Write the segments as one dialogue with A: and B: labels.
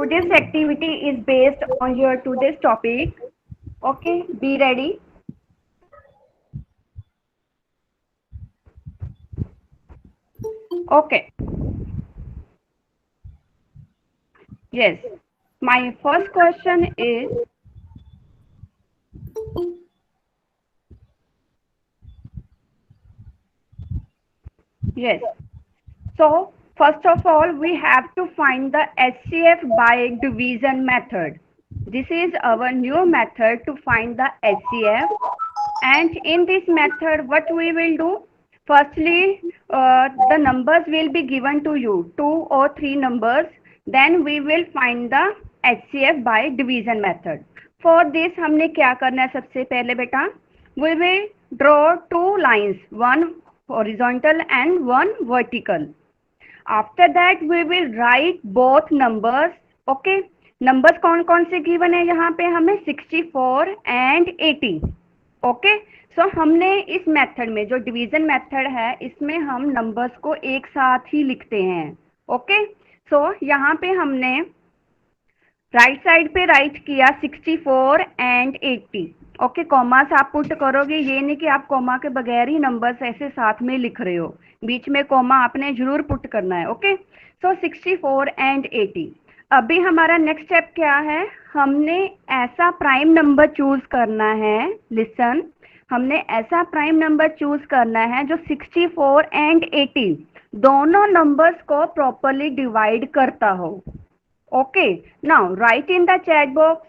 A: today's activity is based on your today's topic. Okay, be ready. Okay, yes. My first question is, yes. So, first of all, we have to find the HCF by division method. This is our new method to find the HCF. And in this method, what we will do? Firstly, the numbers will be given to you, 2 or 3 numbers. Then we will find the HCF by division method. For this, हमने क्या करना है सबसे पहले बेटा? We will draw 2 lines, one horizontal and one vertical. After that we will write both numbers. Okay, numbers कौन कौन से गिवन है यहाँ पे हमें? 64 and 80. ओके, सो हमने इस मेथड में जो डिवीजन मेथड है इसमें हम नंबर्स को एक साथ ही लिखते हैं. ओके, सो यहाँ पे हमने राइट साइड पे राइट किया 64 and 80. ओके, कॉमास आप पुट करोगे, ये नहीं कि आप कॉमा के बगैर ही नंबर्स ऐसे साथ में लिख रहे हो, बीच में कॉमा आपने जरूर पुट करना है. Okay, so 64 and 80. अभी हमारा नेक्स्ट स्टेप क्या है? हमने ऐसा प्राइम नंबर चूज करना है. लिसन, हमने ऐसा प्राइम नंबर चूज करना है जो 64 and 80 दोनों नंबर्स को प्रॉपरली डिवाइड करता हो. Okay, now write in the chat box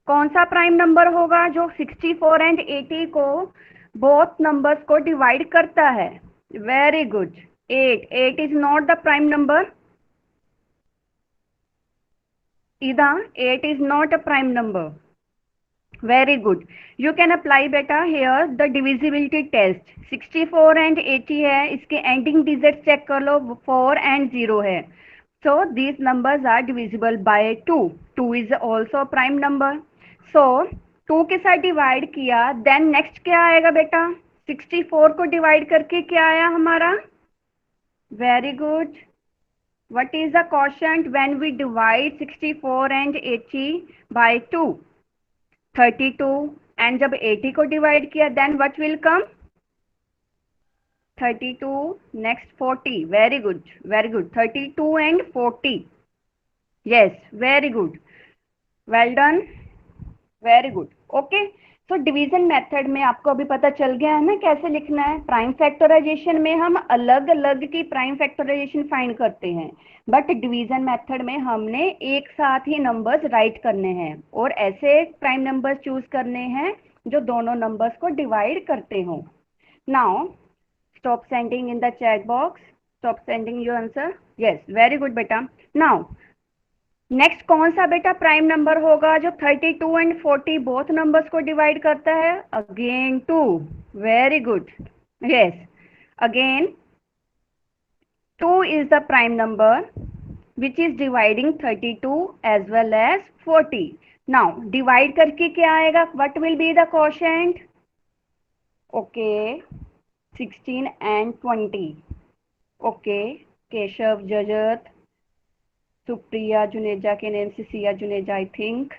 A: कौन सा प्राइम नंबर होगा जो 64 and 80 को बोथ नंबर्स को डिवाइड करता है? Very good, 8. 8 is not the prime number. Ida, 8 is not a prime number. Very good. You can apply beta here the divisibility test. 64 and 80 है, इसके ending digits check कर लो, 4 and 0 है. So these numbers are divisible by 2. 2 is also a prime number. So 2 के साथ divide किया, then next क्या आएगा बेटा? 64 को डिवाइड करके क्या आया हमारा? Very good. What is the quotient when we divide 64 and 80 by 2? 32. And जब 80 को डिवाइड किया then what will come? 32. Next 40. Very good, very good. 32 and 40. Yes, very good. Well done. Very good. Okay. तो division method में आपको अभी पता चल गया है ना कैसे लिखना है. प्राइम फैक्टराइजेशन में हम अलग अलग की प्राइम फैक्टराइजेशन फाइंड करते हैं, बट डिवीजन मेथड में हमने एक साथ ही नंबर्स राइट करने हैं और ऐसे प्राइम नंबर्स चूज करने हैं जो दोनों नंबर्स को डिवाइड करते हो. Now stop sending end the chat box, stop sending your answer. Yes, very good बेटा. नाउ नेक्स्ट कौन सा बेटा प्राइम नंबर होगा जो 32 and 40 बोथ नंबर्स को डिवाइड करता है? Again 2. Very good. Yes, again 2 is the prime number which is dividing 32 as well as 40. Now divide करके क्या आएगा? What will be the quotient? Okay, 16 and 20. Okay, Keshav, Jajat, Supriya Juneja के name से Siya Juneja, I think,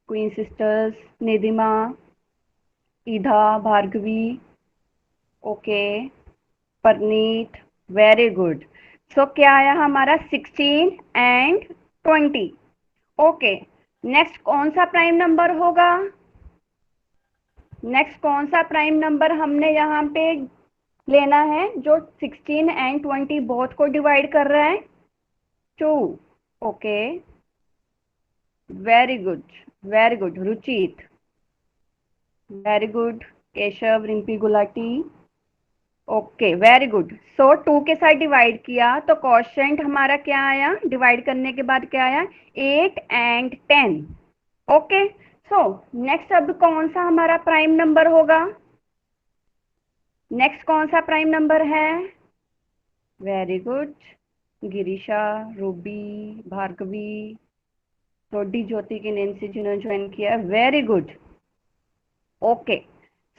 A: queen sisters, Nidhima, Idha, Bhargavi, okay, Parneet. Very good. So क्या आया हमारा? 16 and 20. Okay, next कौन सा प्राइम नंबर होगा? नेक्स्ट कौन सा प्राइम नंबर हमने यहाँ पे लेना है जो 16 and 20 बोथ को डिवाइड कर रहा है? 2. Okay, very good, very good. Ruchit, very good. Keshav, Rimpi Gulati, okay, very good. So 2 के साथ डिवाइड किया तो क्वोशिएंट हमारा क्या आया? डिवाइड करने के बाद क्या आया? 8 and 10. ओके, सो नेक्स्ट अब कौन सा हमारा प्राइम नंबर होगा? नेक्स्ट कौन सा प्राइम नंबर है? Very good. गिरीशा, रूबी, भार्गवी, रोडी ज्योति के नेम से जिन्होंने ज्वाइन किया. Very good. Okay,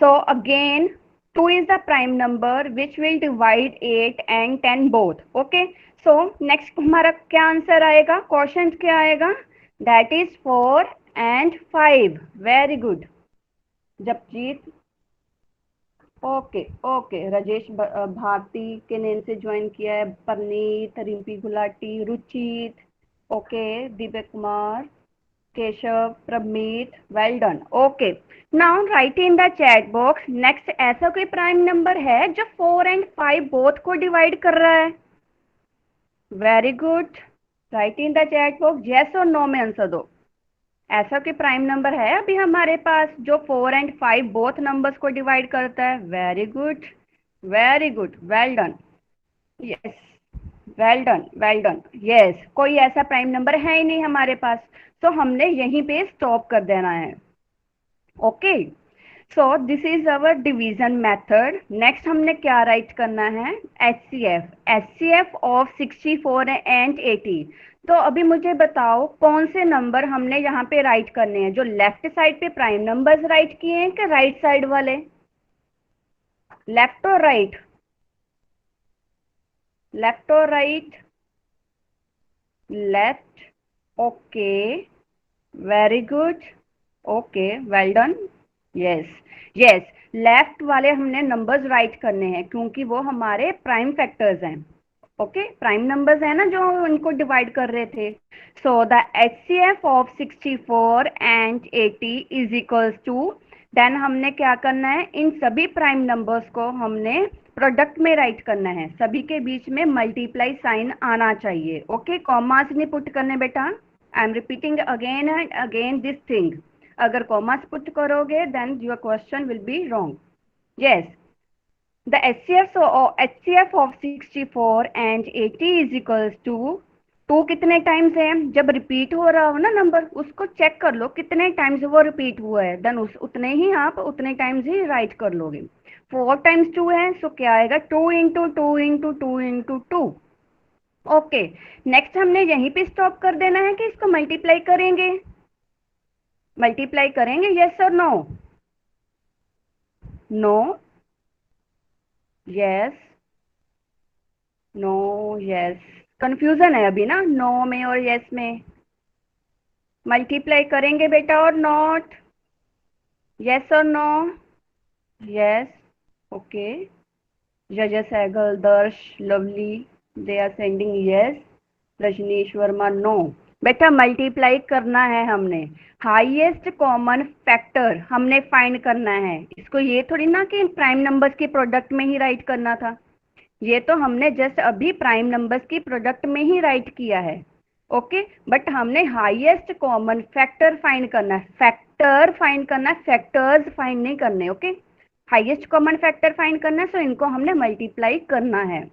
A: so again 2 is the prime number which will divide 8 and 10 both. Okay, so next हमारा क्या आंसर आएगा? क्वोशिएंट क्या आएगा? That is 4 and 5. Very good Japjeet. Okay okay, Rajesh Bharti के नेम से ज्वाइन किया है, Parneet, Rimpi Gulati, Ruchit, okay, Deepak Kumar, Keshav, Prameet, well done. Okay, now write in the chat box next ऐसा कोई प्राइम नंबर है जो 4 and 5 बोथ को डिवाइड कर रहा है? Very good, right in the chat box yes और नो में आंसर दो। ऐसा कोई प्राइम नंबर है अभी हमारे पास जो 4 and 5 बोथ नंबर्स को डिवाइड करता है? Very good, very good, well done, yes, well done, well done, yes. कोई ऐसा प्राइम नंबर है ही नहीं हमारे पास, तो हमने यहीं पे स्टॉप कर देना है। Okay, so this is our division method. Next हमने क्या राइट करना है? HCF of 64 and 80। तो अभी मुझे बताओ कौन से नंबर हमने यहाँ पे राइट करने हैं? जो लेफ्ट साइड पे प्राइम नंबर्स राइट किए हैं कि राइट साइड वाले? लेफ्ट और राइट? लेफ्ट और right? Left, okay, very good, okay, well done, yes yes. Left वाले हमने नंबर्स राइट करने हैं क्योंकि वो हमारे प्राइम फैक्टर्स हैं। ओके, प्राइम नंबर्स है ना जो उनको डिवाइड कर रहे थे। So the HCF of 64 and 80 is equals to, then हमने क्या करना है? इन सभी प्राइम नंबर्स को हमने प्रोडक्ट में राइट करना है, सभी के बीच में मल्टीप्लाई साइन आना चाहिए। ओके, कॉमास नहीं पुट करने बेटा, I am repeating again and again this thing. अगर कॉमास पुट करोगे then your question will be wrong. Yes, the HCF of 64 and 80 is equals to 2 कितने टाइम्स है? जब रिपीट हो रहा हो ना नंबर, उसको चेक कर लो कितने टाइम्स वो रिपीट हुआ है, देन उतने ही आप उतने टाइम्स ही राइट कर लोगे। 4 टाइम्स 2 है, सो क्या आएगा? 2 into 2 into 2 into 2। Okay, next हमने यहीं पे स्टॉप कर देना है कि इसको मल्टीप्लाई करेंगे? मल्टीप्लाई करेंगे, यस और no? No, yes, no, yes. Confusion है अभी ना नो में और यस में। मल्टीप्लाई करेंगे बेटा और नॉट? यस और नो? Yes, okay. जजेस Sehgal, Darsh, Lovely, they are sending yes. Rajneesh Verma no. बेटा मल्टीप्लाई करना है हमने, हाईएस्ट कॉमन फैक्टर हमने फाइंड करना है। इसको ये थोड़ी ना कि प्राइम नंबर्स के प्रोडक्ट में ही राइट करना था, ये तो हमने जस्ट अभी प्राइम नंबर्स की प्रोडक्ट में ही राइट किया है। ओके, बट हमने हाईएस्ट कॉमन फैक्टर फाइंड करना है, फैक्टर फाइंड करना है, फैक्टर्स फाइंड नहीं करने। Okay, highest common factor find करना है, सो इनको हमने मल्टीप्लाई करना है।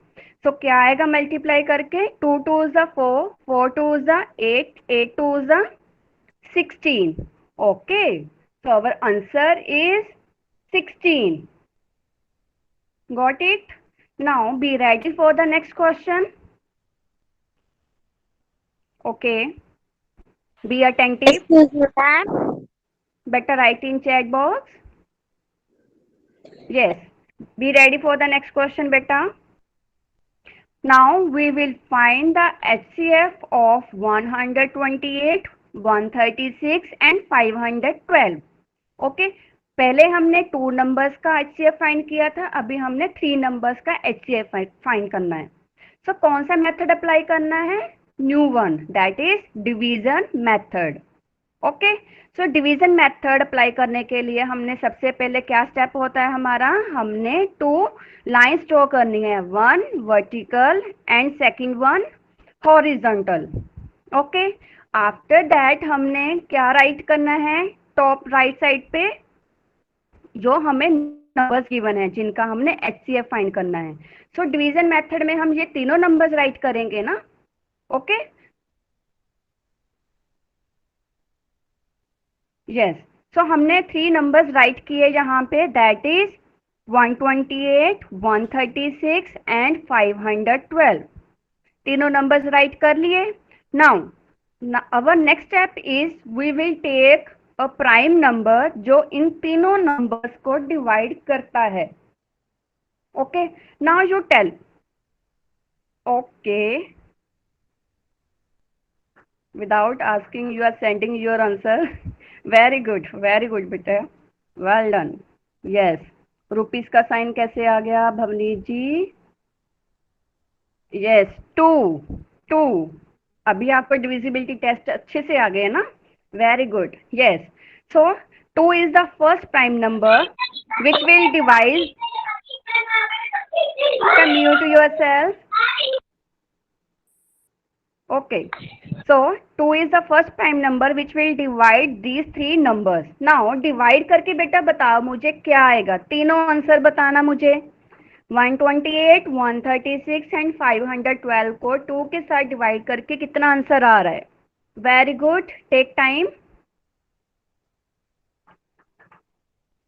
A: सो क्या आएगा मल्टीप्लाई करके? 2 2 ज़ा 4, 4 2 ज़ा 8, 8 2 ज़ा 16। Okay, so our answer is 16. Got it? Now be ready for the next question. Okay, be attentive.
B: Excuse me, ma'am.
A: Better write in chat box. Yes, be ready for the next question beta. Now we will find the HCF of 128, 136 and 512. Okay, पहले हमने 2 numbers का HCF find किया था, अभी हमने 3 numbers का HCF find करना है। सो कौन सा मेथड अप्लाई करना है? New one, that is division method. Okay, so division method apply करने के लिए हमने सबसे पहले क्या स्टेप होता है हमारा? हमने 2 लाइंस ड्रॉ करनी है, one vertical and second one horizontal. Okay, after that हमने क्या राइट करना है? टॉप राइट साइड पे जो हमें नंबर्स गिवन है जिनका हमने एचसीएफ फाइंड करना है। सो डिवीजन मेथड में हम ये तीनों नंबर्स राइट करेंगे ना। Okay, yes. सो हमने 3 नंबर्स राइट किए यहाँ पे, दैट इज 128, 136 एंड 512। तीनों नंबर्स राइट कर लिए। Now our next step is we will take a prime number जो इन तीनों नंबर्स को डिवाइड करता है। Okay, now you tell. Okay, Without asking, you are sending your answer. Very good बेटा. Well done. Yes. रुपीस का sign कैसे आ गया Bhavneet ji? Yes, two. Two. अभी आपको डिविजिबिलिटी टेस्ट अच्छे से आ गए ना? Very good. Yes. So two is the first prime number which will divide. Can mute yourself. Okay. So 2 is the first prime number which will divide these three numbers. Now divide करके बेटा बताओ मुझे क्या आएगा, तीनों answer बताना मुझे. 128, 136 and 512 को 2 के साथ डिवाइड करके कितना आंसर आ रहा है? Very good. Take time.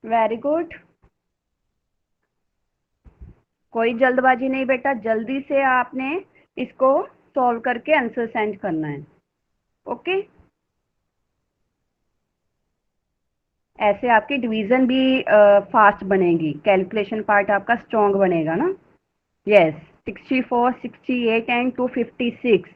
A: Very good. कोई जल्दबाजी नहीं बेटा, जल्दी से आपने इसको सॉल्व करके आंसर सेंड करना है. ओके. ऐसे आपकी डिवीजन भी फास्ट बनेगी, कैलकुलेशन पार्ट आपका स्ट्रॉन्ग बनेगा ना. यस. 64, 68 एंड 256.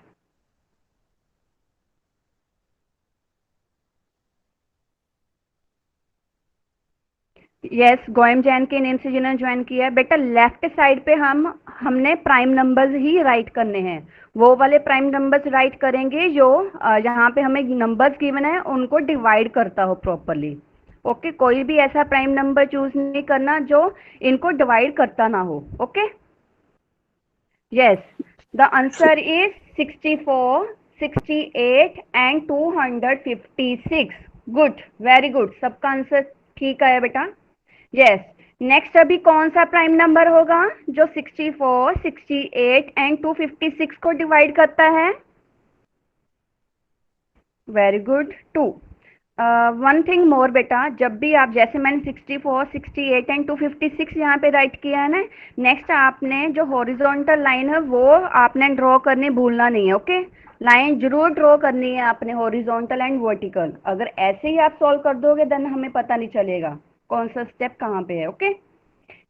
A: यस, गोयम जैन के नेम से जिन्होंने ज्वाइन किया है बेटा, लेफ्ट साइड पे हमने प्राइम नंबर्स ही राइट करने हैं. वो वाले प्राइम नंबर्स राइट करेंगे जो यहाँ पे हमें नंबर्स गिवन है उनको डिवाइड करता हो प्रॉपरली. ओके. कोई भी ऐसा प्राइम नंबर चूज नहीं करना जो इनको डिवाइड करता ना हो. Okay. Yes. The answer is 64, 68 and 256. Good. Very good. सबका आंसर ठीक है बेटा. यस. नेक्स्ट अभी कौन सा प्राइम नंबर होगा जो 64, 68 एंड 256 को डिवाइड करता है? Very good. 2. One thing more बेटा, जब भी आप, जैसे मैंने 64, 68 एंड 256 यहाँ पे राइट किया है ना, नेक्स्ट आपने जो हॉरिजॉन्टल लाइन है वो आपने ड्रॉ करनी भूलना नहीं है. ओके. लाइन जरूर ड्रॉ करनी है आपने, हॉरिजॉन्टल एंड वर्टिकल. अगर ऐसे ही आप सॉल्व कर दोगे देन हमें पता नहीं चलेगा कौन सा स्टेप कहाँ पे है. Okay.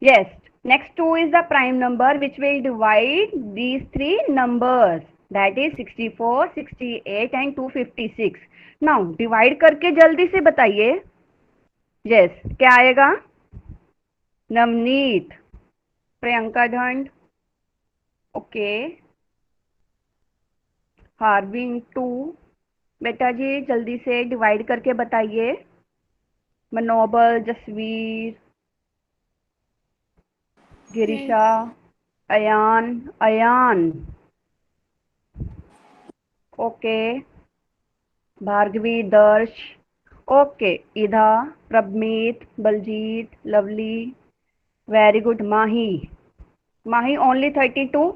A: Yes. Next 2 is the prime number which will divide these three numbers, that is 64, 68 and 256. Now divide करके जल्दी से बताइए. यस. क्या आएगा? नवनीत. प्रियंका ढंड. ओके. हार्विन 2. बेटा जी जल्दी से डिवाइड करके बताइए. Manobal, Jasveer, Girisha, Ayaan. Ayaan. Okay. Bhargavi, Darsh. Okay. Idha, Prabhmeet, Baljeet, Lovely. Very good. Mahi. Mahi only 32.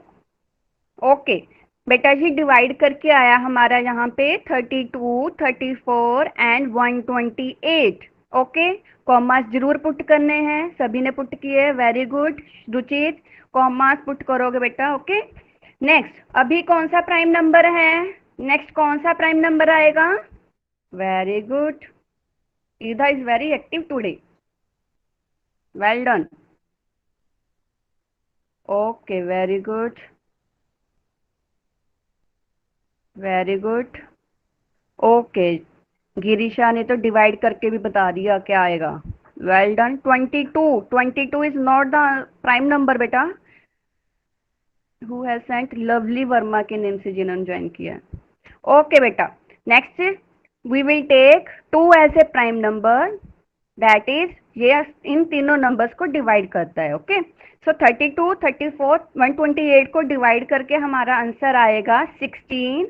A: ओके. बेटा जी डिवाइड करके आया हमारा यहाँ पे 32, 34 एंड 128. ओके. कॉमास जरूर पुट करने हैं, सभी ने पुट किए. Very good. Ruchit commas put करोगे बेटा. ओके. नेक्स्ट अभी कौन सा प्राइम नंबर है? नेक्स्ट कौन सा प्राइम नंबर आएगा? Very good. Ida is very active today. Well done. Okay. Very good. Very good. Okay. Girisha ने तो डिवाइड करके भी बता दिया क्या आएगा. Well done. 22. 22 is not the prime number बेटा. Who has sent? Lovely Verma के नेम से जिन्होंने ज्वाइन किया. ओके बेटा. Next we will take 2 as a prime number, that is ये इन तीनों नंबर्स को डिवाइड करता है. ओके. सो 32, 34, 128 को डिवाइड करके हमारा आंसर आएगा 16,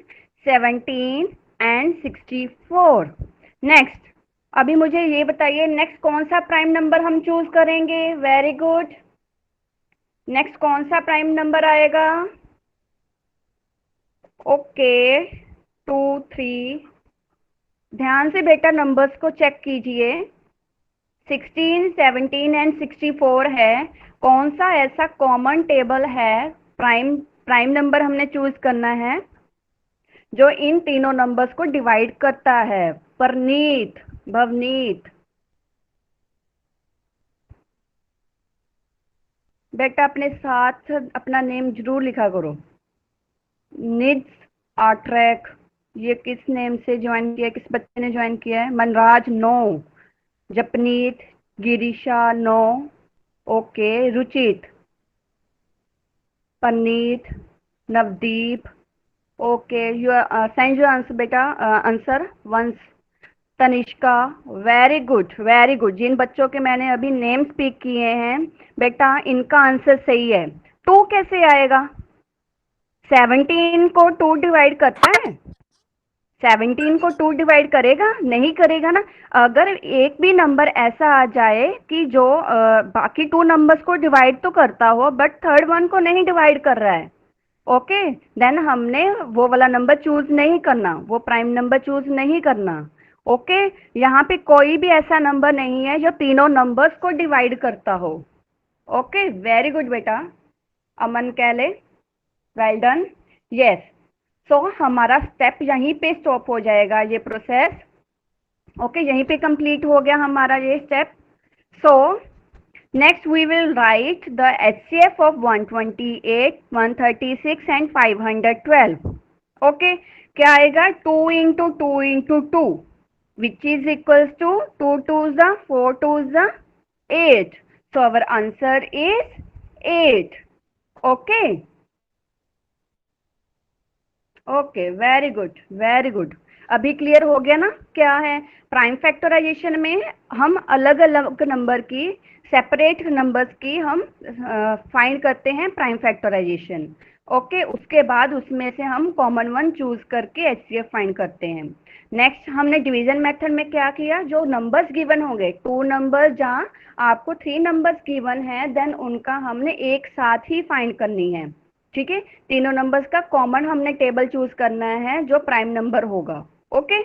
A: 17 एंड 64. नेक्स्ट अभी मुझे ये बताइए नेक्स्ट कौन सा प्राइम नंबर हम चूज करेंगे? Very good. नेक्स्ट कौन सा प्राइम नंबर आएगा? ओके. 2, 3. ध्यान से बेटा नंबर्स को चेक कीजिए. 16, 17 एंड 64 है. कौन सा ऐसा कॉमन टेबल है, प्राइम नंबर हमने चूज करना है जो इन तीनों नंबर्स को डिवाइड करता है? परनीत, भवनीत. बेटा अपने साथ अपना नेम जरूर लिखा करो. निड्स, आर्ट्रैक. ये किस नेम से ज्वाइन किया, किस बच्चे ने ज्वाइन किया है? Manraj no, Japneet, Girisha no, okay, Ruchit, Paneet, Navdeep, okay, you send your answer बेटा, answer once. Tanishka, very good very good. जिन बच्चों के मैंने अभी नेम स्पीक किए हैं बेटा, इनका आंसर सही है। टू कैसे आएगा? 17 को 2 डिवाइड करता है? 17 को 2 डिवाइड करेगा? नहीं करेगा ना। अगर एक भी नंबर ऐसा आ जाए कि जो बाकी 2 नंबर्स को डिवाइड तो करता हो बट थर्ड वन को नहीं डिवाइड कर रहा है, ओके, देन हमने वो वाला नंबर चूज नहीं करना, वो प्राइम नंबर चूज नहीं करना। ओके, यहाँ पे कोई भी ऐसा नंबर नहीं है जो तीनों नंबर्स को डिवाइड करता हो। ओके, वेरी गुड बेटा। अमन कहले, वेल डन। यस, सो हमारा स्टेप यहीं पे स्टॉप हो जाएगा, ये प्रोसेस। ओके, यहीं पे कंप्लीट हो गया हमारा ये step. So next we will write the HCF of 128, 136 and 512. Okay, क्या आएगा? 2 into 2 into 2 which is equals to 2 2s the 4 2s the 8. So our answer is 8. Okay. Okay, very good very good. अभी clear हो गया ना क्या है? Prime factorisation में हम अलग अलग नंबर की, सेपरेट नंबर्स की हम फाइंड करते हैं प्राइम फैक्टराइजेशन। ओके, उसके बाद उसमें से हम कॉमन वन चूज करके एचसीएफ फाइंड करते हैं। नेक्स्ट हमने डिवीजन मेथड में क्या किया? जो नंबर्स गिवन होंगे, 2 नंबर्स जहाँ आपको 3 नंबर्स गिवन है, देन उनका हमने एक साथ ही फाइंड करनी है। ठीक है, तीनों नंबर्स का कॉमन हमने टेबल चूज करना है जो प्राइम नंबर होगा। Okay,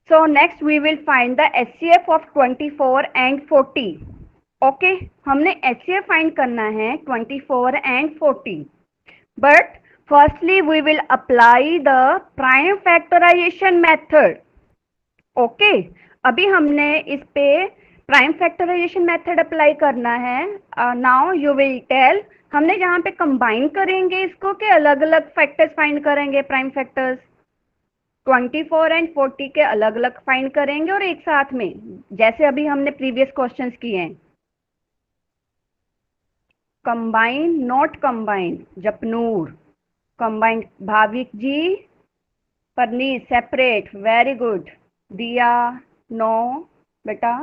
A: so next we will find the HCF of 24 and 40। Okay, हमने एचसीएफ फाइंड करना है 24 and 40, but firstly we will apply the prime factorisation method. Okay, अभी हमने इस पे प्राइम फैक्टराइजेशन मेथड अप्लाई करना है। नाउ यू विल टेल, हमने जहाँ पे कंबाइन करेंगे इसको के अलग अलग फैक्टर्स फाइंड करेंगे, प्राइम फैक्टर्स 24 एंड 40 के अलग अलग फाइंड करेंगे और एक साथ में, जैसे अभी हमने प्रीवियस क्वेश्चंस किए हैं। Combine not combine, Japnoor combine, Bhavik ji, Parneet separate, very good. Diya no बेटा,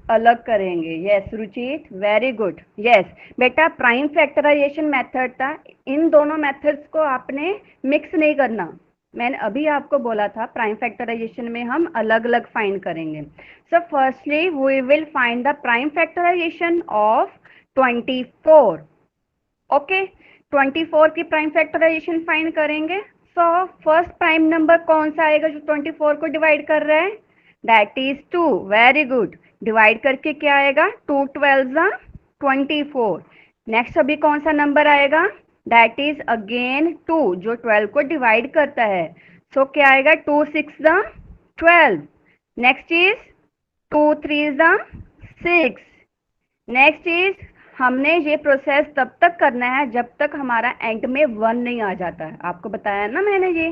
A: अलग करेंगे। Yes Ruchit, very good. Yes बेटा, प्राइम फैक्टराइजेशन मेथड था, इन दोनों मेथड्स को आपने मिक्स नहीं करना। मैंने अभी आपको बोला था प्राइम फैक्टराइजेशन में हम अलग अलग फाइंड करेंगे। So firstly we will find the prime factorisation of 24। Okay, 24 की प्राइम फैक्टराइजेशन फाइंड करेंगे। सो फर्स्ट प्राइम नंबर कौन सा आएगा जो 24 को डिवाइड कर रहा है? That is 2, very good. Divide करके क्या आएगा? 2 12 24। नेक्स्ट अभी कौन सा नंबर आएगा? दैट इज अगेन 2 जो 12 को डिवाइड करता है। सो क्या आएगा? 2 6 12। Next is 2 3 6। नेक्स्ट इज, हमने ये प्रोसेस तब तक करना है जब तक हमारा एंड में 1 नहीं आ जाता है, आपको बताया ना मैंने ये।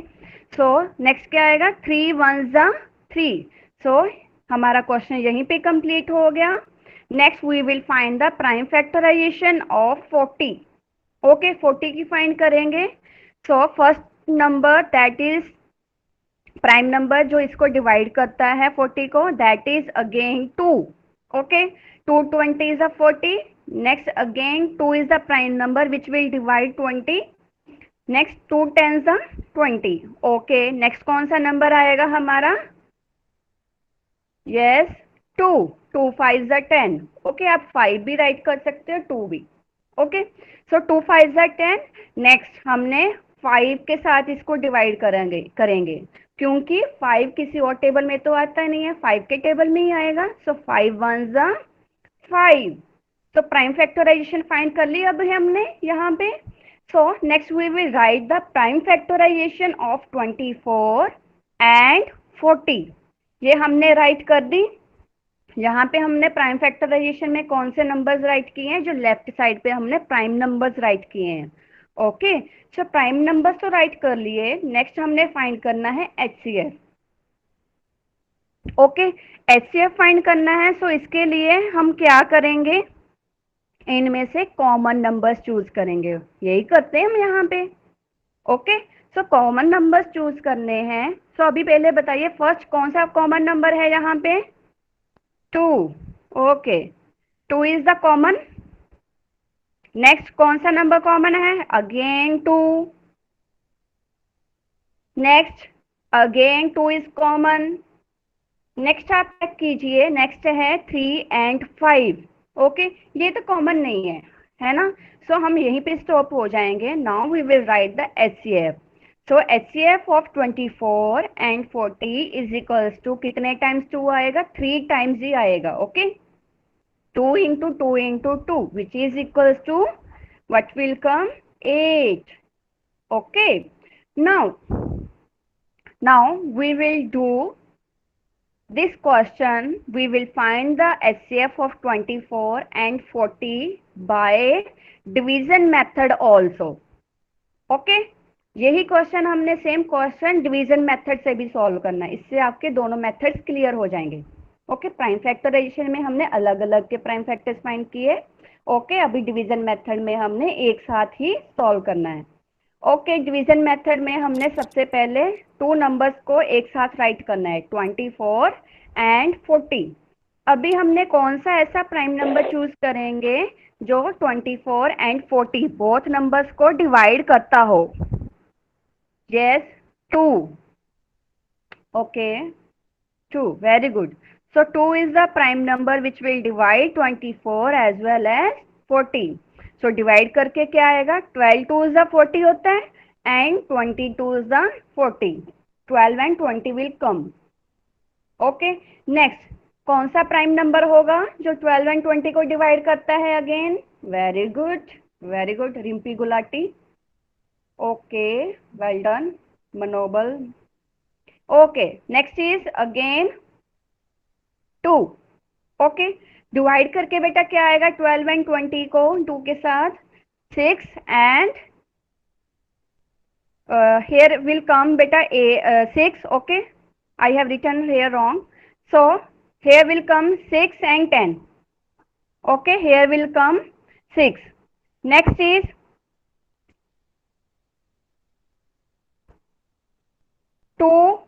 A: सो नेक्स्ट क्या आएगा? 3 1 3। सो हमारा क्वेश्चन यहीं पे कंप्लीट हो गया। Next we will find the prime factorisation of 40। Okay, 40 की फाइंड करेंगे। So first number that is prime number जो इसको डिवाइड करता है 40 को, that is again 2। Okay, 2 20 40। Next again 2 is the prime number which will divide 20. Next 2 10 20। Okay, next कौन सा number आएगा हमारा? यस 2, 2 5 10। ओके, आप 5 भी राइट कर सकते हो, 2 भी। ओके, सो 2 5 10। नेक्स्ट हमने 5 के साथ इसको डिवाइड करेंगे क्योंकि 5 किसी और टेबल में तो आता नहीं है, 5 के टेबल में ही आएगा। सो 5 1 5। तो प्राइम फैक्टराइजेशन फाइंड कर ली अब हमने यहाँ पे। So next we will write the prime factorisation of 24 and 40। ये हमने राइट कर दी। यहाँ पे हमने प्राइम फैक्टराइजेशन में कौन से नंबर्स राइट किए हैं? जो लेफ्ट साइड पे हमने प्राइम नंबर्स राइट किए हैं। ओके, सो प्राइम नंबर्स तो राइट कर लिए, नेक्स्ट हमने फाइंड करना है HCF। ओके, HCF फाइंड करना है, सो इसके लिए हम क्या करेंगे, इनमें से कॉमन नंबर्स चूज करेंगे, यही करते हैं हम यहाँ पे। Okay, so common numbers choose करने हैं। सो अभी पहले बताइए फर्स्ट कौन सा कॉमन नंबर है यहाँ पे, 2। Okay, 2 is the common. Next कौन सा नंबर कॉमन है, again 2। Next again 2 is common. Next आप चेक कीजिए, नेक्स्ट है 3 एंड 5। ओके, ये तो कॉमन नहीं है ना, सो हम यहीं पे स्टॉप हो जाएंगे। Now we will write the HCF। So HCF of 24 and 40 is equals to, कितने टाइम्स 2 आएगा, 3 टाइम्स ही आएगा। Okay, 2 into 2 into 2, which is equals to what will come, 8. Okay, now we will do this question. We will find the HCF of 24 and 40 by division method also. Okay, यही question हमने same question division method से भी solve करना है, इससे आपके दोनों methods clear हो जाएंगे। ओके, प्राइम फैक्टराइजेशन में हमने अलग अलग के प्राइम फैक्टर्स फाइंड किए। ओके, अभी डिवीजन मेथड में हमने एक साथ ही सॉल्व करना है। ओके, डिवीजन मेथड में हमने सबसे पहले 2 नंबर्स को एक साथ राइट करना है, 24 एंड 40। अभी हमने कौन सा ऐसा प्राइम नंबर चूज करेंगे जो 24 एंड 40 बोथ नंबर्स को डिवाइड करता हो। Yes, 2। Okay, 2, very good. So 2 is the prime number which will divide 24 as well as 40. So divide करके क्या आएगा, 12 2 is the 40 होता है and 22 is the 40. 12 and 20 will come. Okay, next कौन सा प्राइम नंबर होगा जो 12 एंड 20 को डिवाइड करता है, again very good, very good Rimpi Gulati. Okay, well done Manobal. Okay, next is again 2। Okay, divide करके बेटा क्या आएगा, 12 एंड 20 को 2 के साथ, 6 and here will come beta a 6. Okay, I have written here wrong, so here will come 6 and 10. Okay, here will come 6. Next is 2,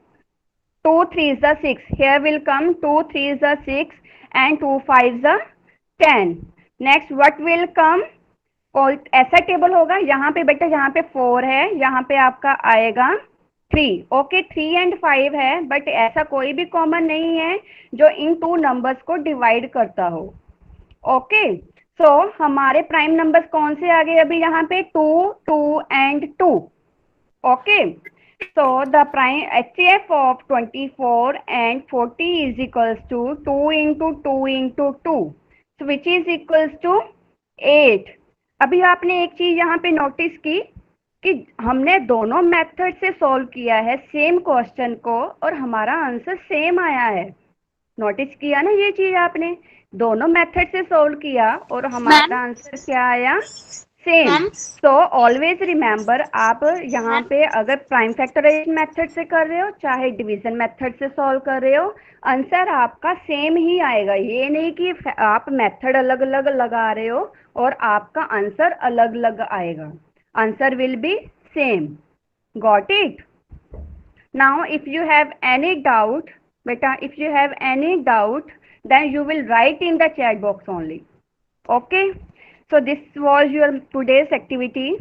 A: 2 3 is the 6, here will come 2 3 is the 6 and 2 5 is the 10. Next what will come, और ऐसा table होगा, यहाँ पे बेटा यहाँ पे 4 है, यहाँ पे आपका आएगा 3। ओके, 3 एंड 5 है, बट ऐसा कोई भी कॉमन नहीं है जो इन 2 नंबर्स को डिवाइड करता हो। ओके, सो हमारे प्राइम नंबर्स कौन से आ गए अभी यहाँ पे, 2 2 and 2। Okay, so the prime HCF of 24 and 40 is equals to 2 into 2 into 2, so which is equals to 8. अभी आपने एक चीज यहाँ पे नोटिस की कि हमने दोनों मेथड से सॉल्व किया है सेम क्वेश्चन को और हमारा आंसर सेम आया है। नोटिस किया ना ये चीज आपने, दोनों मेथड से सॉल्व किया और हमारा आंसर क्या आया, सेम। सो ऑलवेज रिमेंबर, आप यहाँ पे अगर प्राइम फैक्टराइजेशन मेथड से कर रहे हो चाहे डिवीजन मेथड से सॉल्व कर रहे हो, आंसर आपका सेम ही आएगा। ये नहीं कि आप मेथड अलग अलग लगा रहे हो और आपका आंसर अलग अलग आएगा, answer will be same. Got it? Now if you have any doubt beta, if you have any doubt then you will write in the chat box only. Okay, so this was your today's activity.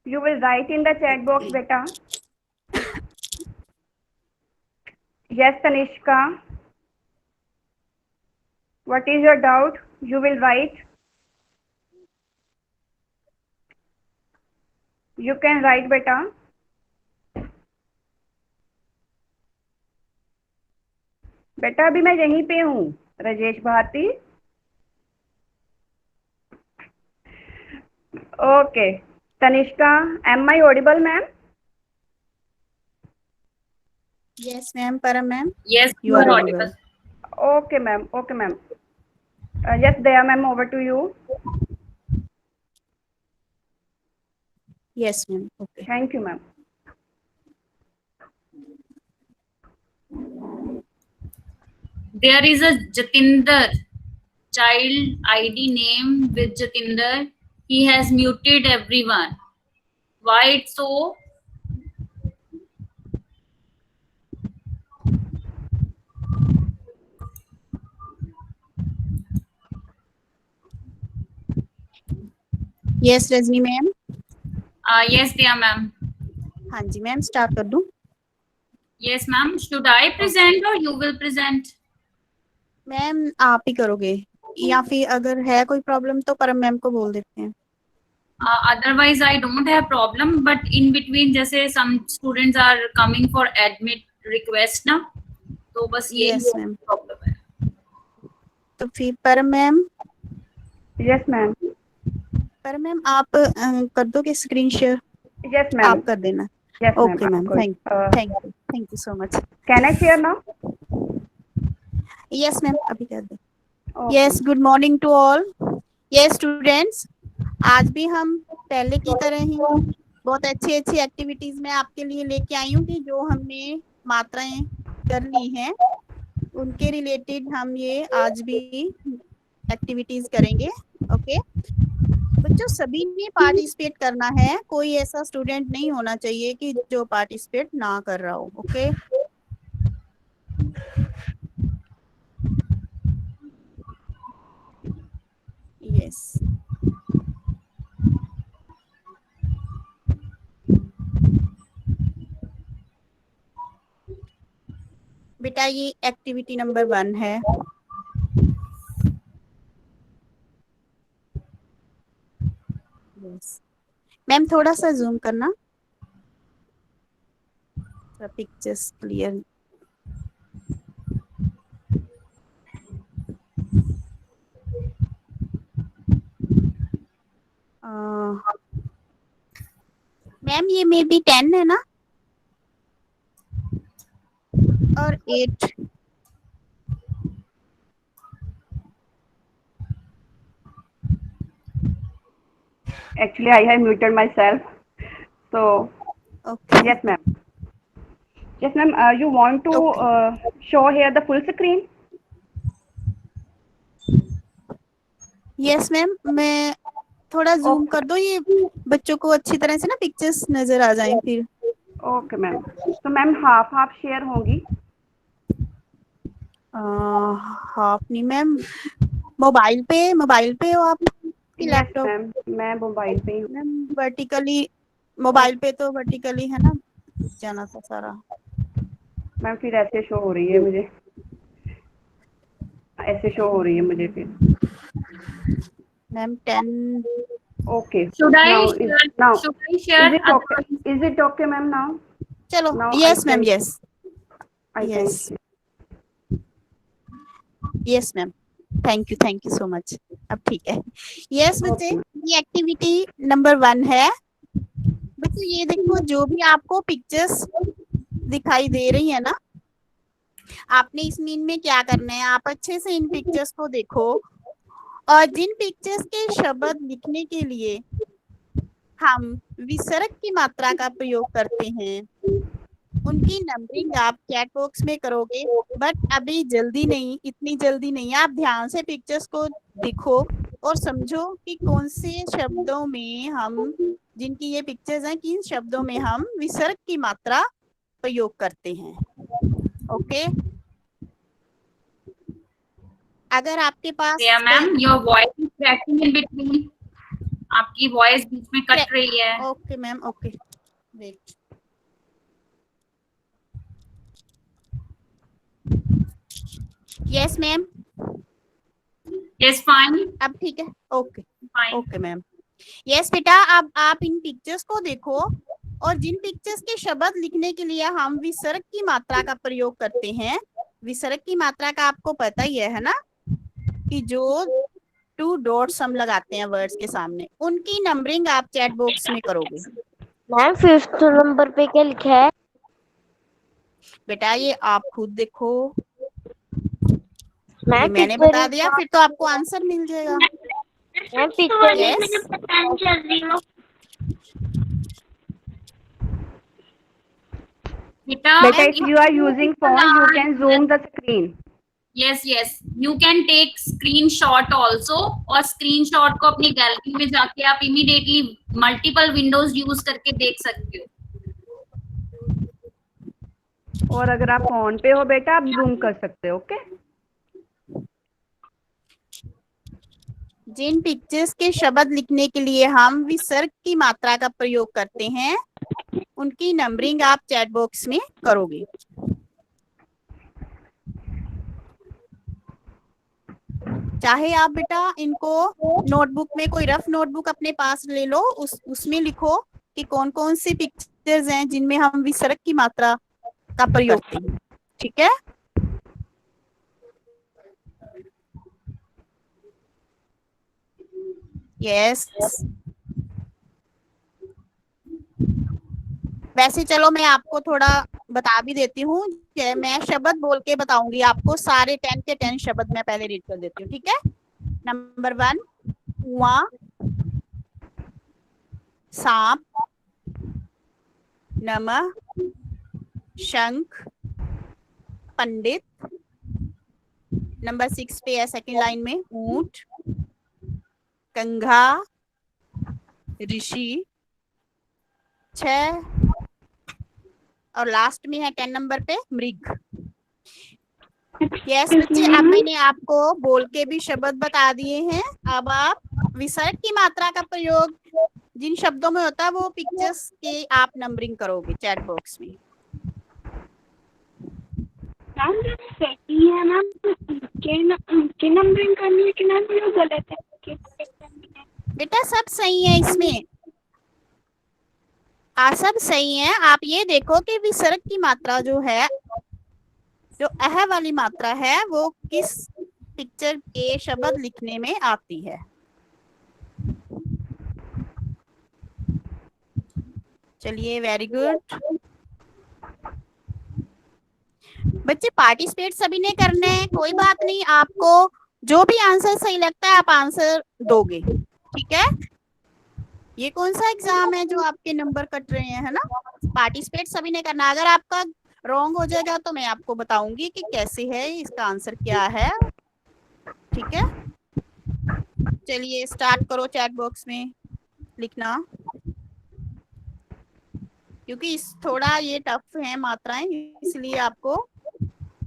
A: You will write in the chat box beta. Yes Tanishka, what is your doubt, you will write, you can write beta. बेटा अभी मैं यहीं पे हूँ Rajesh Bharti. Okay, Tanishka, am I audible ma'am?
B: Yes, ma'am. Param ma'am,
C: Yes,
B: you
C: you
B: are
C: are
B: audible.
C: audible.
A: Okay, ma'am. Okay, ma'am. Yes, Daya ma'am, over to you.
B: Yes, ma'am. Okay.
A: Thank you, ma'am.
C: There is a Jatinder child ID name with Jatinder. He has muted everyone. Why it's so?
B: Yes, Rajni ma'am.
C: Yes, dear ma'am.
B: हाँ जी ma'am, start कर दूं?
C: Yes, ma'am. Should I
B: Okay.
C: present or you will present?
B: Ma'am आप ही करोगे, या फिर अगर है कोई प्रॉब्लम तो परम मैम को बोल देते हैं.
C: Otherwise, I don't have problem. But in between, जैसे some students are coming for admit request ना, तो बस यही
B: यस मैम.
C: प्रॉब्लम है.
B: तो फिर परम मैम,
A: Yes, ma'am.
B: आप कर दोगे स्क्रीन शेयर?
A: Yes,
B: आप
A: ma'am.
B: कर देना.
A: Yes, ma'am.
B: Okay
A: I'm
B: ma'am,
A: good.
B: Thank you so much.
A: Can I share now?
B: Yes ma'am, अभी कर दो.
A: Okay.
B: Yes, good morning to all. Yes students, आज भी हम पहले की तरह ही बहुत अच्छी अच्छी एक्टिविटीज में आपके लिए लेके आई हूँ कि जो हमने मात्राएं कर ली हैं उनके रिलेटेड हम ये आज भी एक्टिविटीज करेंगे. ओके बच्चों, सभी ने पार्टिसिपेट करना है, कोई ऐसा स्टूडेंट नहीं होना चाहिए कि जो पार्टिसिपेट ना कर रहा हो. ओके यस बेटा, ये एक्टिविटी नंबर 1 है. यस मैम, थोड़ा सा जूम करना, पिक्चर्स क्लियर. मैम ये मे बी 10 है ना, और 8.
A: Actually, I have muted myself. So,
B: okay
A: yes, ma'am. Yes, ma'am. You want to
B: okay
A: show here the full screen?
B: Yes ma'am, मैं थोड़ा जूम
A: Okay.
B: कर दो, ये बच्चों को अच्छी तरह से ना पिक्चर्स नजर आ जाएं फिर.
A: Okay, ma'am. तो मैम हाफ हाफ शेयर होंगी.
B: हाफ नहीं मैम, मोबाइल पे हो आप कि
A: Yes,
B: लैपटॉप?
A: ma'am. मैं मोबाइल पे ही हूँ.
B: मैम वर्टिकली, मोबाइल पे तो वर्टिकली है ना, जाना था सारा.
A: मैम फिर ऐसे शो हो रही है मुझे. ऐसे शो हो रही है मुझे फिर.
B: Ma'am 10.
A: Okay.
C: Should I
A: Now is
C: share?
A: now
C: Should I share?
A: is it okay?
C: Otherwise,
A: Is it okay, ma'am? Now
B: चलो
A: now
B: yes ma'am, yes
A: I can
B: yes yes ma'am, thank you so much. अब ठीक है. Yes बच्चे,
A: Okay, ma'am.
B: ये activity number 1 है. बच्चे ये देखो, जो भी आपको पिक्चर्स दिखाई दे रही है ना, आपने इस मीन में क्या करना है, आप अच्छे से इन पिक्चर्स को देखो और जिन पिक्चर्स के शब्द लिखने के लिए हम विसर्ग की मात्रा का प्रयोग करते हैं उनकी नंबरिंग आप चैट बॉक्स में करोगे. बट अभी जल्दी नहीं, इतनी जल्दी नहीं, आप ध्यान से पिक्चर्स को देखो और समझो कि कौन से शब्दों में हम, जिनकी ये पिक्चर्स हैं, किन शब्दों में हम विसर्ग की मात्रा प्रयोग करते हैं. ओके अगर आपके पास
C: dear
B: कोई,
C: ma'am, your voice is cracking in between. आपकी वॉइस बीच में कट रही है.
B: Okay ma'am, okay wait. Yes ma'am,
C: Yes, fine,
B: अब ठीक है. Okay
C: fine.
B: Okay ma'am. Yes बेटा, अब आप इन पिक्चर्स को देखो और जिन पिक्चर्स के शब्द लिखने के लिए हम विसर्ग की मात्रा का प्रयोग करते हैं, विसर्ग की मात्रा का आपको पता ही है ना, कि जो 2 डॉट्स हम लगाते हैं वर्ड्स के सामने, उनकी नंबरिंग आप चैट बॉक्स में करोगे.
D: मैम 5th नंबर पे क्या लिखा है?
B: बेटा ये आप खुद देखो,
D: मैं
B: ये मैंने
D: पिक्चर
B: बता दिया फिर तो आपको आंसर मिल जाएगा।
D: मैं पिक्चर
B: यस
D: पता नहीं चल रही हूँ।
C: बेटा
A: Beta, if you are using phone, you can zoom the screen.
C: Yes yes you can take screenshot also, और स्क्रीनशॉट को अपनी गैलरी में जाके आप इमीडिएटली मल्टीपल विंडोज यूज करके देख सकते हो।
A: और अगर आप फोन पे हो बेटा, आप जूम कर सकते हो। ओके,
B: जिन पिक्चर्स के शब्द लिखने के लिए हम विसर्ग की मात्रा का प्रयोग करते हैं उनकी नंबरिंग आप चैट बॉक्स में करोगे। चाहे आप बेटा इनको नोटबुक में, कोई रफ नोटबुक अपने पास ले लो, उसमें लिखो कि कौन कौन सी पिक्चर्स हैं जिनमें हम विसर्ग की मात्रा का प्रयोग करते हैं। ठीक है, यस। वैसे चलो मैं आपको थोड़ा बता भी देती हूँ, मैं शब्द बोल के बताऊंगी आपको, सारे 10 के 10 शब्द मैं पहले रीड कर देती हूँ। ठीक है, नंबर 1 कुआं, सांप, नमः, शंख, पंडित। नंबर 6 पे है सेकंड लाइन में ऊंट, कंघा, ऋषि। 6 और लास्ट में है 10 नंबर पे मृग। यस बच्चे, अब मैंने आपको बोल के भी शब्द बता दिए हैं। अब आप विसर्ग की मात्रा का प्रयोग जिन शब्दों में होता है वो पिक्चर्स के आप नंबरिंग करोगे चैट बॉक्स में।
D: मैम जो सही है मैम, के नंबरिंग करनी है कि मैम ये गलत है?
B: बेटा सब सही है इसमें, सब सही है। आप ये देखो कि विसर्ग की मात्रा जो है, जो अह वाली मात्रा है, वो किस पिक्चर के शब्द लिखने में आती है। चलिए, वेरी गुड बच्चे। पार्टिसिपेट सभी ने करना है, कोई बात नहीं, आपको जो भी आंसर सही लगता है आप आंसर दोगे। ठीक है, ये कौन सा एग्जाम है जो आपके नंबर कट रहे हैं, है ना। पार्टिसिपेट सभी ने करना। अगर आपका रॉन्ग हो जाएगा तो मैं आपको बताऊंगी कि कैसे है, इसका आंसर क्या है। ठीक है, चलिए स्टार्ट करो चैट बॉक्स में लिखना, क्योंकि इस थोड़ा ये टफ है मात्राएं, इसलिए आपको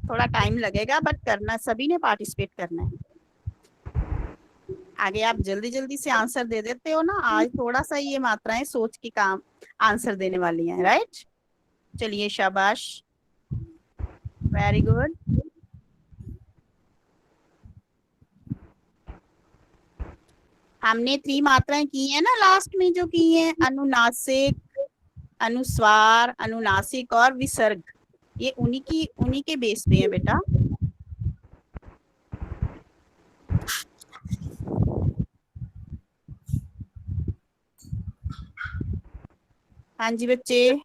B: थोड़ा टाइम लगेगा, बट करना सभी ने पार्टिसिपेट करना है। आगे आप जल्दी जल्दी से आंसर दे देते हो ना, आज थोड़ा सा ये मात्राएं सोच के काम आंसर देने वाली हैं, राइट। चलिए शाबाश, वेरी गुड। हमने 3 मात्राएं की है ना लास्ट में, जो की है अनुनासिक, अनुस्वार, अनुनासिक और विसर्ग। ये उन्हीं के बेस पे है बेटा। हाँ जी बच्चे,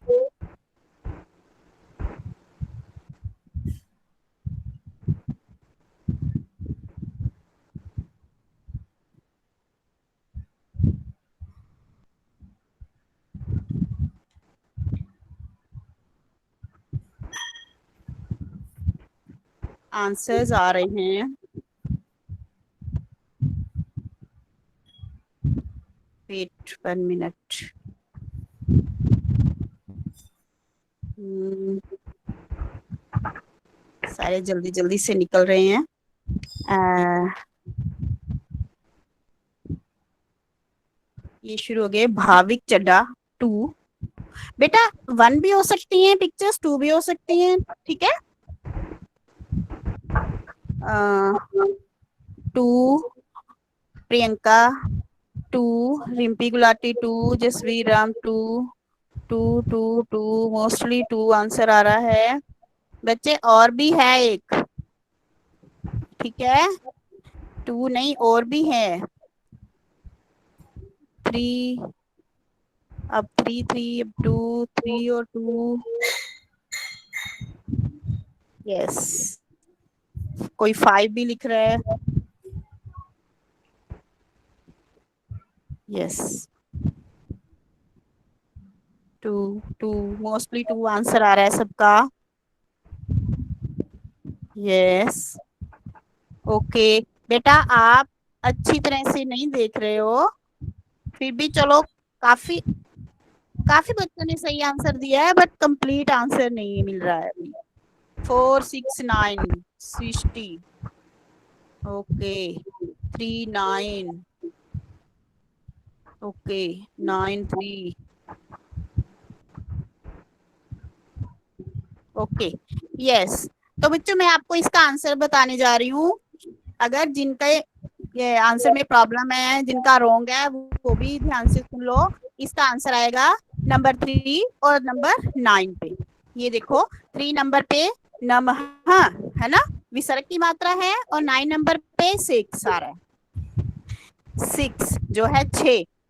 B: आंसर्स आ रहे हैं। Wait 1 minute. सारे जल्दी जल्दी से निकल रहे हैं। ये शुरू हो गए। भाविक चड्डा 2। बेटा 1 भी हो सकती हैं पिक्चर्स, 2 भी हो सकती हैं। ठीक है, 2 प्रियंका 2, रिम्पी गुलाटी 2, जसवीर राम 2, 2 2 2, मोस्टली 2 आंसर आ रहा है बच्चे। और भी है एक, ठीक है, 2 नहीं और भी है 3, अब 3 3, अब 2 3 और 2, यस, कोई 5 भी लिख रहा है। यस, 2 मोस्टली 2 आंसर आ रहा है सबका। यस, ओके बेटा, आप अच्छी तरह से नहीं देख रहे हो, फिर भी चलो, काफी काफी बच्चों ने सही आंसर दिया है, बट कंप्लीट आंसर नहीं मिल रहा है अभी। 4 6 9 60, ओके 3 9, ओके 9 3, ओके यस। तो बच्चों मैं आपको इसका आंसर बताने जा रही हूँ। अगर जिनका ये आंसर में प्रॉब्लम है, जिनका रॉन्ग है, वो भी ध्यान से सुन लो। इसका आंसर आएगा नंबर 3 और नंबर 9 पे। ये देखो 3 नंबर पे नमः है ना, विसर्ग की मात्रा है, और 9 नंबर पे 6 आ रहा है। 6 जो है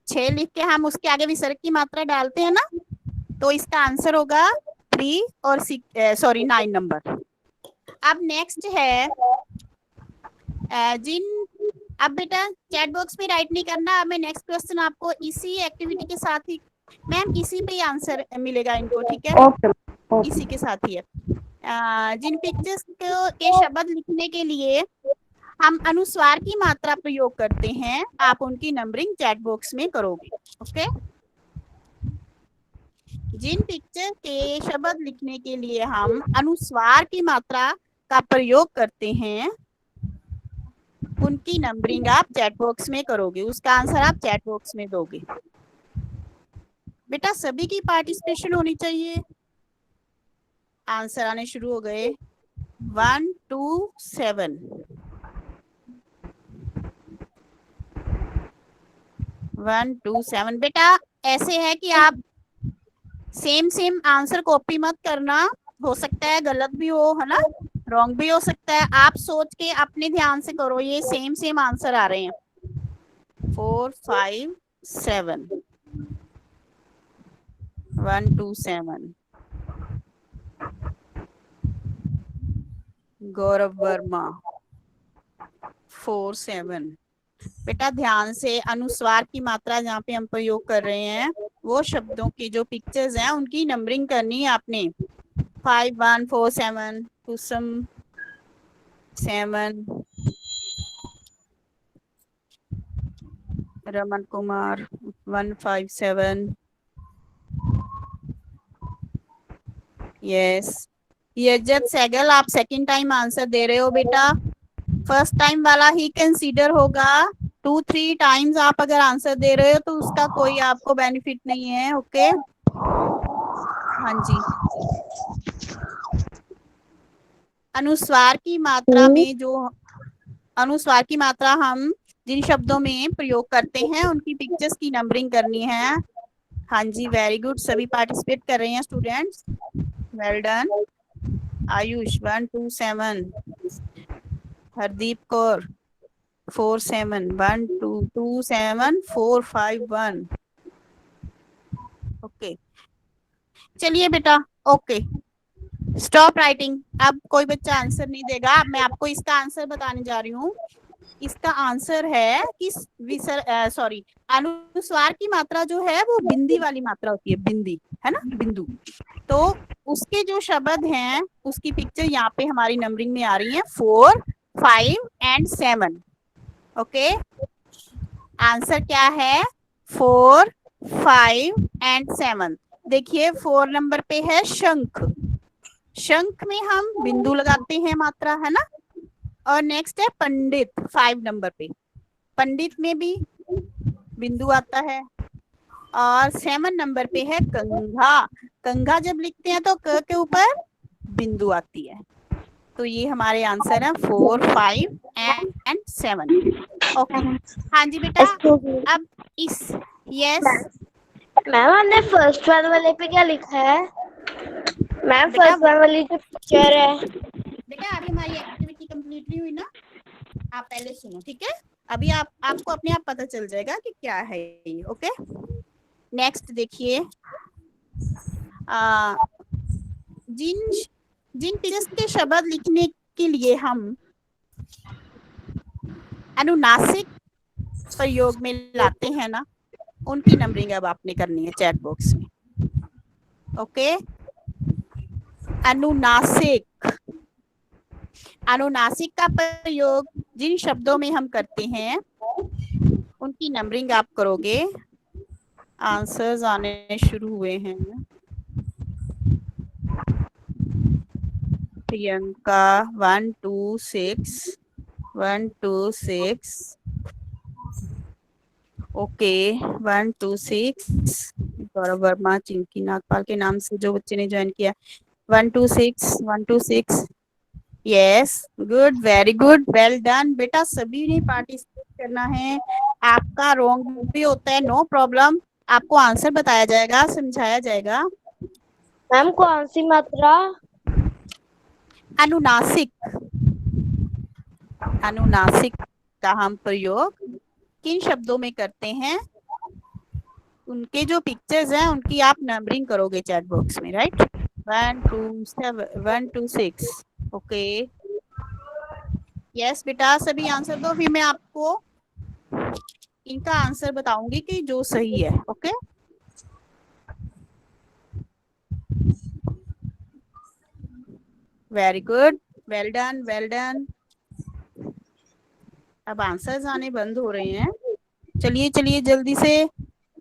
B: 6 लिख के हम उसके आगे विसर्ग की मात्रा डालते हैं ना, तो इसका आंसर होगा 3 और 9 नंबर। अब नेक्स्ट है अब बेटा चैट बॉक्स में राइट नहीं करना। अब मैं नेक्स्ट क्वेश्चन आपको इसी एक्टिविटी के साथ ही, मैम इसी पे ही आंसर मिलेगा इनको, ठीक है?
A: ओके
B: इसी के साथ ही है। जिन पिक्चर्स के शब्द लिखने के लिए हम अनुस्वार की मात्रा प्रयोग करते हैं, आप उनकी नंबरिंग चैट बॉक्स में करोगे, ओके? जिन पिक्चर के शब्द लिखने के लिए हम अनुस्वार की मात्रा का प्रयोग करते हैं, उनकी नंबरिंग आप चैट बॉक्स में करोगे, उसका आंसर आप चैट बॉक्स में दोगे। बेटा सभी की पार्टिसिपेशन होनी चाहिए। आंसर आने शुरू हो गए। 1 2 7, 1 2 7। बेटा ऐसे है कि आप सेम आंसर कॉपी मत करना, हो सकता है गलत भी हो, है ना, रॉन्ग भी हो सकता है। आप सोच के अपने ध्यान से करो, ये सेम आंसर आ रहे हैं। 4 5 7, 1 2 7। गौरव वर्मा 4 7। बेटा ध्यान से, अनुस्वार की मात्रा जहाँ पे हम प्रयोग कर रहे हैं, वो शब्दों की जो पिक्चर्स हैं उनकी नंबरिंग करनी है आपने। 5 1 4 7, कुसुम 7, रमन कुमार 1 5 7। यस, यजत सहगल आप सेकंड टाइम आंसर दे रहे हो बेटा, फर्स्ट टाइम वाला ही कंसीडर होगा। 2 3 टाइम्स आप अगर आंसर दे रहे हो तो उसका कोई आपको बेनिफिट नहीं है, ओके? हाँ जी, अनुस्वार की मात्रा में अनुस्वार की मात्रा हम जिन शब्दों में प्रयोग करते हैं उनकी पिक्चर्स की नंबरिंग करनी है। हाँ जी, वेरी गुड, सभी पार्टिसिपेट कर रहे हैं students, well done. Ayush 1 2 7, Hardeep Kaur 4 7, 1 2 2 7 4 5 1, okay. चलिए बेटा, ओके स्टॉप राइटिंग। अब कोई बच्चा आंसर नहीं देगा। अब मैं आपको इसका आंसर बताने जा रही हूँ। इसका आंसर है कि अनुस्वार की मात्रा जो है वो बिंदी वाली मात्रा होती है, बिंदी है ना, बिंदु। तो उसके जो शब्द हैं उसकी पिक्चर यहाँ पे हमारी नंबरिंग में आ रही है 4 5 एंड 7, ओके? आंसर क्या है? 4 5 एंड 7। देखिए 4 नंबर पे है शंख, शंख में हम बिंदु लगाते हैं मात्रा, है ना? और नेक्स्ट है पंडित 5 नंबर पे, पंडित में भी बिंदु आता है। और 7 नंबर पे है कंघा, कंघा जब लिखते हैं तो क के ऊपर बिंदु आती है। तो ये हमारे आंसर है 4 5 एंड 7, ओके? हाँ जी बेटा, अब इस यस
D: मैम हमने फर्स्ट वन वाले पे क्या लिखा है? मैम फर्स्ट वन वाली जो पिक्चर है।
B: बेटा अभी हमारी एक्टिविटी कंप्लीट नहीं हुई ना, आप पहले सुनो, ठीक है? अभी आपको अपने आप पता चल जाएगा कि क्या है ये, ओके? नेक्स्ट देखिए, जिन जिन पिक्चर्स के शब्द लिखने के लिए हम अनुनासिक प्रयोग में लाते हैं ना, उनकी नंबरिंग अब आपने करनी है चैट बॉक्स में। ओके, अनुनासिक, अनुनासिक का प्रयोग जिन शब्दों में हम करते हैं उनकी नंबरिंग आप करोगे। आंसर्स आने शुरू हुए हैं। प्रियंका 1 2 6 1 2 6, ओके 1 2 6। गौरव वर्मा, चिंकी नागपाल के नाम से जो बच्चे ने ज्वाइन किया, 1 2 6 1 2 6। Yes, good, very good, well done बेटा, सभी ने पार्टिसिपेट करना है। आपका रॉन्ग भी होता है, नो प्रॉब्लम, आपको आंसर बताया जाएगा, समझाया जाएगा।
D: मैम कौन सी मात्रा?
B: अनुनासिक, अनुनासिक का हम प्रयोग किन शब्दों में करते हैं, उनके जो पिक्चर्स हैं उनकी आप नंबरिंग करोगे चैट बॉक्स में, राइट। 1 2 7 1 2 6, ओके। यस बेटा, सभी आंसर दो, फिर मैं आपको इनका आंसर बताऊंगी कि जो सही है। Okay, very good, well done, well done. अब आंसर्स आने बंद हो रहे हैं। चलिए चलिए जल्दी से,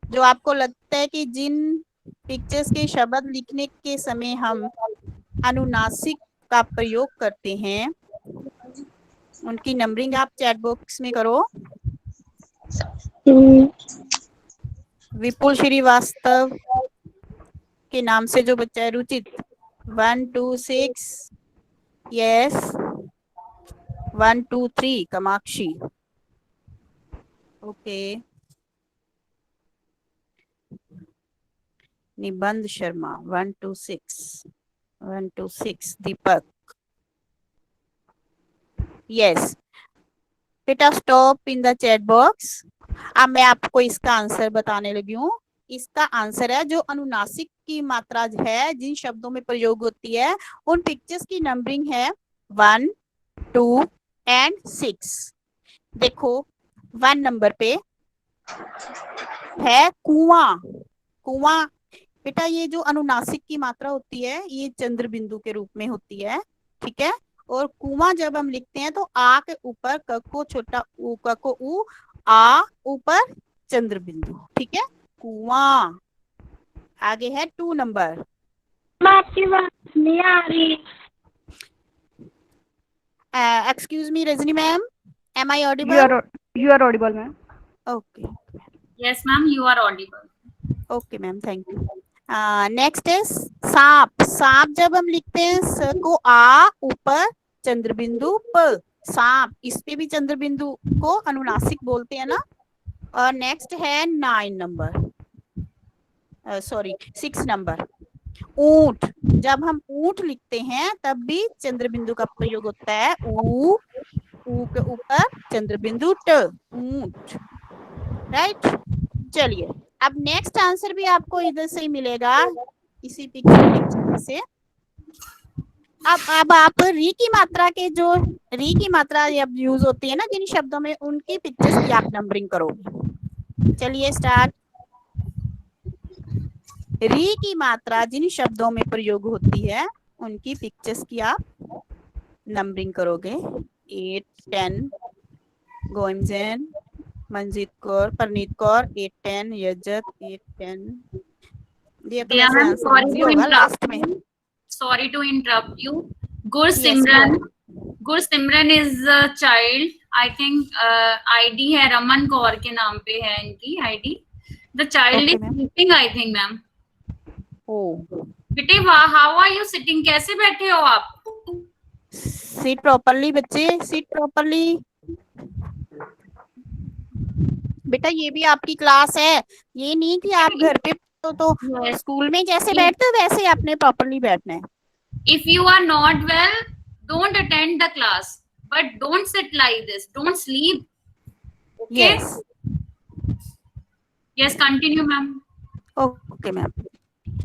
B: जो आपको लगता है कि जिन पिक्चर्स के शब्द लिखने के समय हम अनुनासिक का प्रयोग करते हैं उनकी नंबरिंग आप चैट बॉक्स में करो। विपुल श्रीवास्तव के नाम से जो बच्चा है, रुचित 1 2 6, यस 1 2 3, कामाक्षी, ओके। निबंध शर्मा 1 2 6 1 2 6, दीपक, यस बेटा, stop in the chat box. अब मैं आपको इसका आंसर बताने लगी हूँ। इसका आंसर है जो अनुनासिक की मात्रा है जिन शब्दों में प्रयोग होती है उन पिक्चर्स की नंबरिंग है 1 2 एंड 6। देखो 1 नंबर पे है कुआं, कुआं बेटा, ये जो अनुनासिक की मात्रा होती है ये चंद्र बिंदु के रूप में होती है, ठीक है। और कुआं जब हम लिखते हैं तो आ के ऊपर क को छोटा ऊ, क को ऊ, आ ऊपर चंद्र बिंदु, ठीक है, कुआं। आगे है 2 नंबर।
D: आपकी बात नहीं आ रही।
B: Excuse me Rajni ma'am, am I audible?
A: You are audible, ma'am.
B: Okay,
C: Yes, ma'am, you are audible.
B: Okay ma'am, thank you. Next है सांप। सांप जब हम लिखते हैं स को आ ऊपर चंद्र बिंदु प, सांप, इस पे भी चंद्र बिंदु को अनुनासिक बोलते हैं ना। और नेक्स्ट है 9 नंबर, सॉरी 6 नंबर, ऊंट। जब हम ऊंट लिखते हैं तब भी चंद्र बिंदु का प्रयोग होता है, ऊ, ऊ के ऊपर चंद्र बिंदु ट, ऊंट, राइट। चलिए अब नेक्स्ट आंसर भी आपको इधर से ही मिलेगा, इसी पिक्चर से। अब आप री की मात्रा के, जो री की मात्रा अब यूज होती है ना जिन शब्दों में, उनकी पिक्चर्स की आप नंबरिंग करोगे। चलिए स्टार्ट। री की मात्रा जिन शब्दों में प्रयोग होती है उनकी पिक्चर्स की आप नंबरिंग करोगे। 8 10, गोइमजैन, मंजीत कौर, परनीत कौर 8 10, यजत 8 10। ये तो वैसे आंसर इजी होगा लास्ट में।
C: Sorry to interrupt you. Gursimran. Gursimran is a child. I think ID है रमन कौर के नाम पे है इनकी ID. The child is sleeping, I think, ma'am.
B: Oh.
C: बेटे how are you sitting? कैसे बैठे हो आप?
B: Sit properly बच्चे, sit properly। बेटा ये भी आपकी क्लास है, ये नहीं कि आप घर पे तो स्कूल में जैसे बैठते हो वैसे आपने प्रॉपर्ली बैठना है।
C: If you are not well, don't attend the class, but don't sit like this. Don't sleep. Okay?
B: Yes.
C: Yes, continue, ma'am.
B: Okay, ma'am.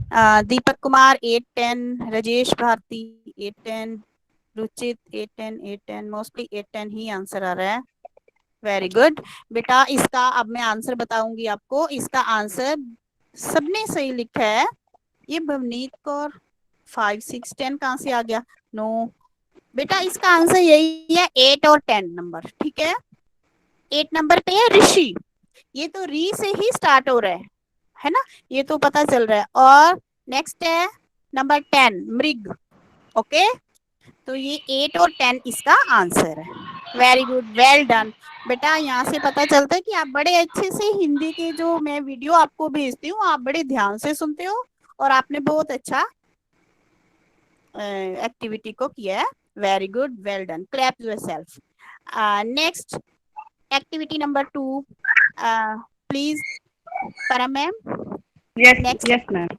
B: Deepak Kumar 8-10, Rajesh Bharti 8-10, Ruchit 8-10, 8-10, mostly 8-10 he answer आ रहा है। वेरी गुड बेटा, इसका अब मैं आंसर बताऊंगी आपको। इसका आंसर सबने सही लिखा है। ये भवनीत कौर 5, 6, 10 कहाँ से आ गया? नो बेटा, इसका आंसर यही है 8 और 10 नंबर। ठीक है, 8 नंबर पे है ऋषि। ये तो री से ही स्टार्ट हो रहा है ना, ये तो पता चल रहा है। और नेक्स्ट है नंबर 10 मृग। ओके, तो ये 8 और 10 इसका आंसर है। वेरी गुड, वेल डन बेटा। यहाँ से पता चलता है कि आप बड़े अच्छे से हिंदी के जो मैं वीडियो आपको भेजती हूँ आप बड़े ध्यान से सुनते हो और आपने बहुत अच्छा एक्टिविटी को किया है। Very good, well done, clap yourself. Next activity number 2, please Param ma'am.
A: Yes,
B: next
A: yes, ma'am.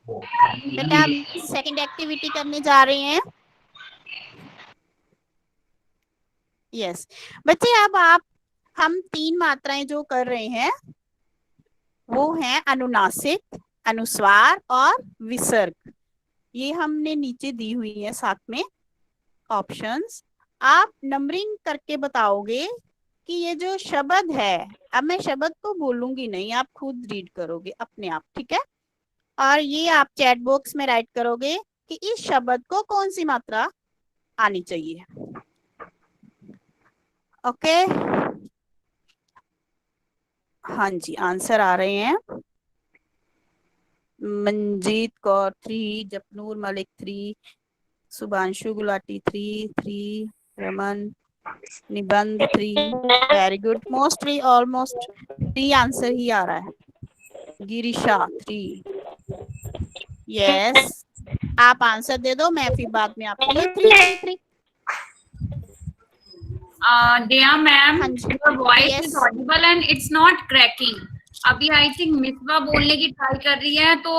B: बेटा हम सेकंड एक्टिविटी करने जा रहे हैं। यस बच्चे, अब हम 3 मात्राएं जो कर रहे हैं वो हैं अनुनासिक, अनुस्वार और विसर्ग। ये हमने नीचे दी हुई है साथ में ऑप्शंस। आप नंबरिंग करके बताओगे कि ये जो शब्द है, अब मैं शब्द को बोलूंगी नहीं, आप खुद रीड करोगे अपने आप, ठीक है? और ये आप चैट बॉक्स में राइट करोगे कि इस शब्द को कौन सी मात्रा आनी चाहिए। ओके, हाँ जी, आंसर आ रहे हैं। मंजीत कौर 3, जपनूर मलिक 3, सुभांशु गुलाटी 3, रमन निबंध 3। Very good, mostly almost 3 answer ही आ रहा है। गिरिशा 3। यस, आप आंसर दे दो, मैं फिर बाद में आपके लिए 3
C: Dear ma'am,
B: हाँ जी,
C: your voice
B: yes.
C: is audible and it's not cracking. अभी आई थिंक मिसबा बोलने की ट्राई कर रही है तो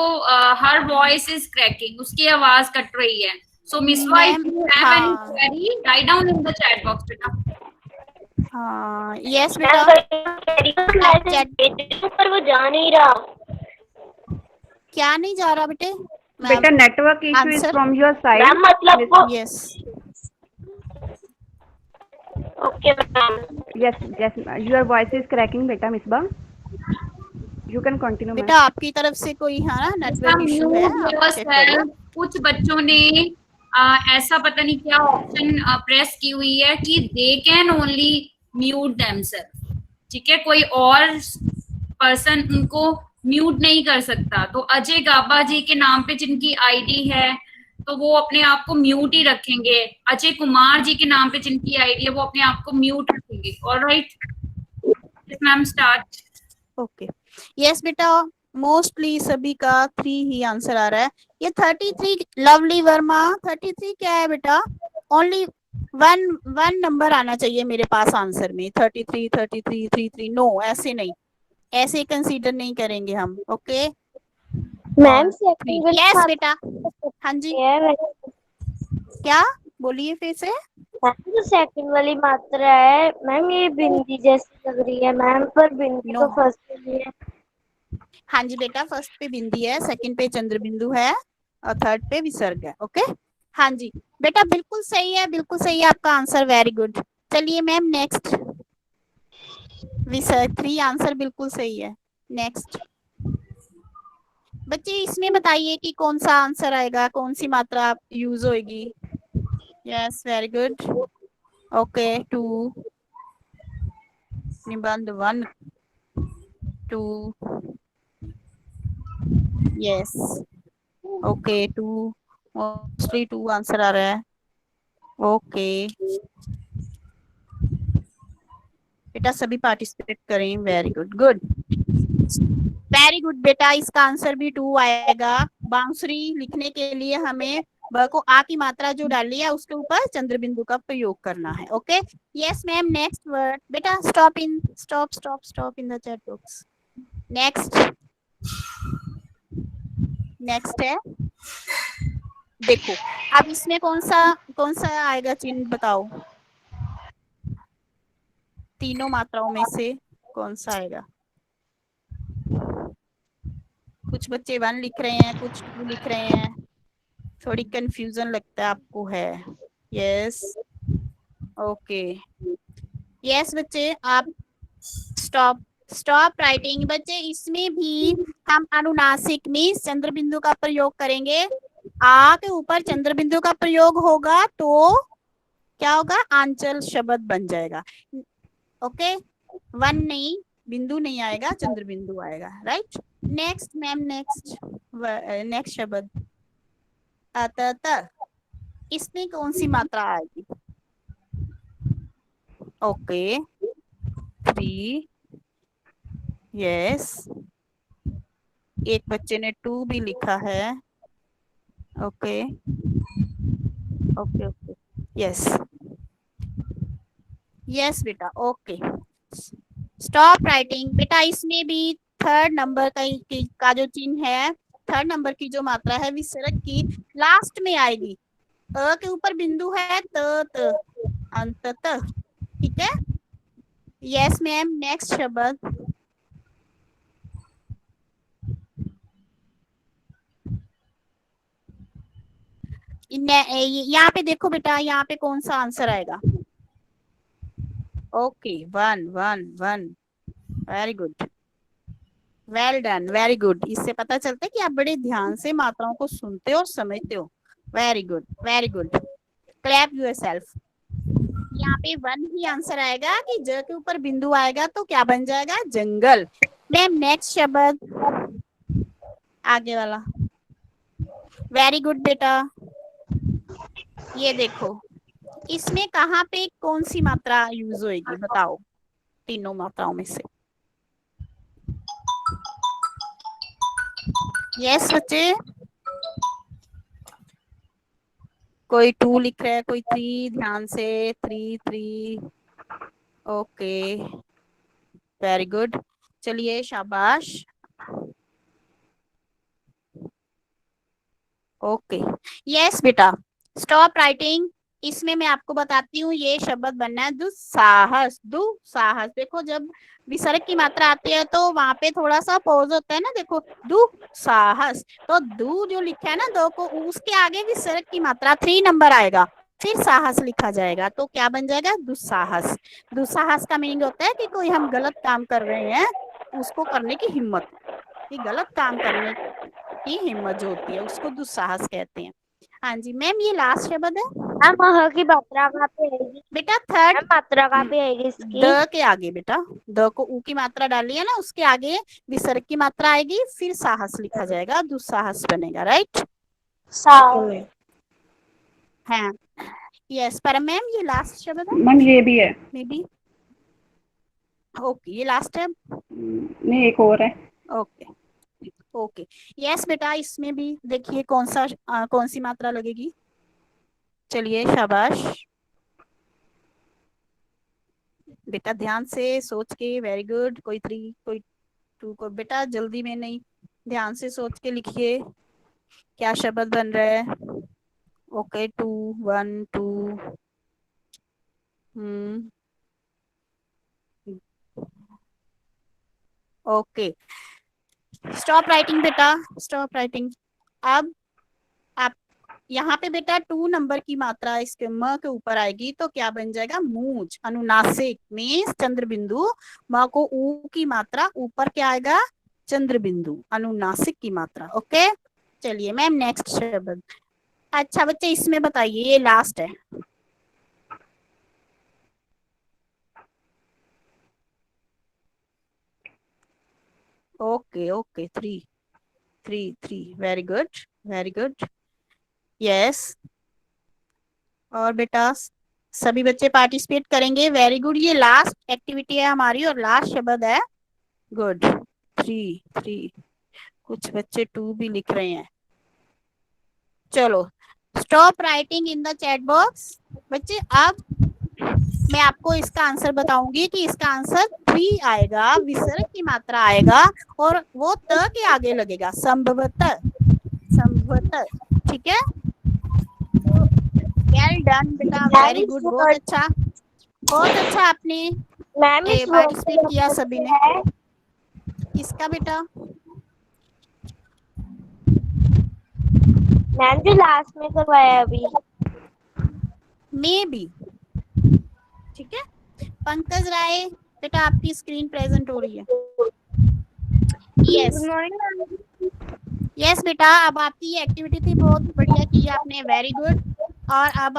C: हर वॉइस इज क्रैकिंग, उसकी आवाज कट रही है। So Misba, if
B: ma'am
C: you have any query write down in the chat box बेटा।
B: हाँ यस बेटा,
D: पर वो जा नहीं रहा।
B: क्या नहीं जा रहा बेटे?
A: Beta, network issue is
B: answer
A: from your side.
D: Ma'am मतलब वो
B: yes
D: okay ma'am.
A: Yes, yes, your voice is cracking, beta, Misbah. You can continue, ma'am.
B: बेटा आपकी तरफ से कोई है ना नेटवर्क इशू है, आप चेक करो।
C: योरसेल्फ। कुछ बच्चों ने ऐसा पता नहीं क्या ऑप्शन प्रेस की हुई है कि they can only mute themselves. ठीक है, कोई और पर्सन उनको म्यूट नहीं कर सकता। तो अजय गाबा जी के नाम पे जिनकी आईडी है तो वो अपने आप को म्यूट ही रखेंगे। अजय कुमार जी के नाम पे जिनकी आईडी है वो अपने आप को म्यूट रखेंगे। Alright ma'am, start.
B: Okay yes बेटा, मोस्टली सभी का 3 ही आंसर आ रहा है। ये 33 लवली वर्मा 33 क्या है बेटा? ओनली वन नंबर आना चाहिए मेरे पास आंसर में। 33, 33, 33 नो, ऐसे नहीं, ऐसे कंसीडर नहीं करेंगे हम। ओके
D: मैम सेकंड वाली
B: यस बेटा, हाँ जी
D: है
B: क्या बोलिए फिर से?
D: मैम, जो सेकंड वाली मात्रा है मैम ये बिंदी जैसी लग रही है मैम, पर बिंदी
B: No.
D: तो फर्स्ट में है।
B: हाँ जी बेटा, फर्स्ट पे बिंदी है, सेकंड पे चंद्र बिंदु है और थर्ड पे विसर्ग है। ओके हाँ जी बेटा, बिल्कुल सही है, बिल्कुल सही है आपका आंसर। Very good. चलिए मैम नेक्स्ट, विसर्ग 3 आंसर बिल्कुल सही है। नेक्स्ट बच्चे, इसमें बताइए कि कौन सा आंसर आएगा, कौन सी मात्रा यूज होगी। Yes very good. ओके 2, निबंध 1, 2, यस ओके 2, मोस्टली 2 आंसर आ रहा है। ओके बेटा सभी पार्टिसिपेट करें। Very good, good very good बेटा, इसका आंसर भी 2 आएगा। बांसुरी लिखने के लिए हमें ब को आ की मात्रा जो डाली है उसके ऊपर चंद्र बिंदु का प्रयोग करना है। Okay yes ma'am, next word बेटा। Stop in the chat box. Next है, देखो अब इसमें कौन सा आएगा चिन्ह, बताओ तीनों मात्राओं में से कौन सा आएगा? कुछ बच्चे 1 लिख रहे हैं, कुछ 2 लिख रहे हैं, थोड़ी कंफ्यूजन लगता है आपको है। यस, ओके, यस बच्चे आप स्टॉप राइटिंग। बच्चे इसमें भी हम अनुनासिक में चंद्र बिंदु का प्रयोग करेंगे। आ के ऊपर चंद्र बिंदु का प्रयोग होगा तो क्या होगा, आंचल शब्द बन जाएगा। ओके, 1 नहीं, बिंदु नहीं आएगा, चंद्र बिंदु आएगा। राइट, नेक्स्ट मैम, नेक्स्ट शब्द अतः, इसमें कौन सी मात्रा आएगी? ओके, 3, यस, एक बच्चे ने 2 भी लिखा है। Okay okay okay, yes yes बेटा, ओके, स्टॉप राइटिंग। बेटा इसमें भी 3rd नंबर का जो चिन्ह है, 3rd नंबर की जो मात्रा है विसर्ग की लास्ट में आएगी। अ के ऊपर बिंदु है, त अंततः, ठीक है। यस मैम, नेक्स्ट शब्द यहाँ पे देखो बेटा, यहाँ पे कौन सा आंसर आएगा? Okay, 1 1 1, very good, well done, very good. इससे पता चलता है कि आप बड़े ध्यान से मात्राओं को सुनते हो और समझते हो। Very good, very good, clap yourself. यहाँ पे 1 ही आंसर आएगा कि ज के ऊपर बिंदु आएगा तो क्या बन जाएगा? जंगल। मैम नेक्स्ट शब्द, आगे वाला, वेरी गुड बेटा। ये देखो, इसमें कहाँ पे कौन सी मात्रा यूज होएगी बताओ, तीनों मात्राओं में से? यस बच्चे, कोई 2 लिख रहा है, कोई 3, ध्यान से, 3 3, ओके, वेरी गुड, चलिए शाबाश। ओके, यस बेटा, स्टॉप राइटिंग। इसमें मैं आपको बताती हूँ, ये शब्द बनना है दुस्साहस। दुस्साहस, देखो जब विसर्ग की मात्रा आती है तो वहां पे थोड़ा सा पॉज होता है ना, देखो दुस्साहस, तो दु जो लिखा है ना, दो को, उसके आगे विसर्ग की मात्रा 3 नंबर आएगा, फिर साहस लिखा जाएगा, तो क्या बन जाएगा? दुस्साहस। दुस्साहस का मीनिंग होता है कि कोई हम गलत काम कर रहे हैं, उसको करने की हिम्मत, कि गलत काम करने की हिम्मत जो होती है उसको दुस्साहस कहते हैं। हाँ जी मैम, ये लास्ट शब्द है।
D: मैम ह की मात्रा कहाँ पे आएगी?
B: बेटा 3rd
D: मैम मात्रा कहाँ पे आएगी इसकी?
B: द के आगे बेटा, द को ऊ की मात्रा डाली है ना, उसके आगे विसर्ग की मात्रा आएगी, फिर साहस लिखा जाएगा, दुस्साहस बनेगा। राइट, हाँ यस। पर मैम ये लास्ट शब्द है?
A: मैम ये भी है।
B: मे बी, ओके, ये लास्ट है।
A: नहीं, एक और है।
B: ओके ओके, यस बेटा, इसमें भी देखिए कौन सी मात्रा लगेगी। चलिए शाबाश बेटा, ध्यान से सोच के, वेरी गुड। कोई 3 कोई 2 को, बेटा जल्दी में नहीं, ध्यान से सोच के लिखिए क्या शब्द बन रहा है। ओके, 2 1 2, ओके, स्टॉप राइटिंग बेटा, स्टॉप राइटिंग। अब आप यहाँ पे बेटा 2 नंबर की मात्रा इसके म के ऊपर आएगी तो क्या बन जाएगा? मूंछ। अनुनासिक मीन्स चंद्र बिंदु, म को ऊ की मात्रा, ऊपर क्या आएगा? चंद्र बिंदु, अनुनासिक की मात्रा। ओके, चलिए मैम नेक्स्ट शब्द। अच्छा बच्चे, इसमें बताइए, ये लास्ट है। Okay okay, 3 3 3, very good, very good, yes. और बेटा सभी बच्चे पार्टिसिपेट करेंगे, वेरी गुड। ये लास्ट एक्टिविटी है हमारी और लास्ट शब्द है, गुड। 3 3, कुछ बच्चे 2 भी लिख रहे हैं। चलो, stop writing in the chat box. बच्चे अब मैं आपको इसका आंसर बताऊंगी कि इसका आंसर 3 आएगा, विसर्ग की मात्रा आएगा और वो त के आगे लगेगा, संभवतः, संभवतः, ठीक है। वेल डन बेटा, वेरी गुड, बहुत अच्छा, बहुत अच्छा, आपने
D: मैम
B: पार्टिसिपेट किया सभी ने। किसका बेटा?
E: मैम जो लास्ट में करवाया अभी।
B: May be. ठीक है, पंकज राय बेटा आपकी स्क्रीन प्रेजेंट हो रही है। Yes
E: good morning ma'am.
B: Yes बेटा, अब आपकी ये एक्टिविटी थी, बहुत बढ़िया की आपने, वेरी गुड। और अब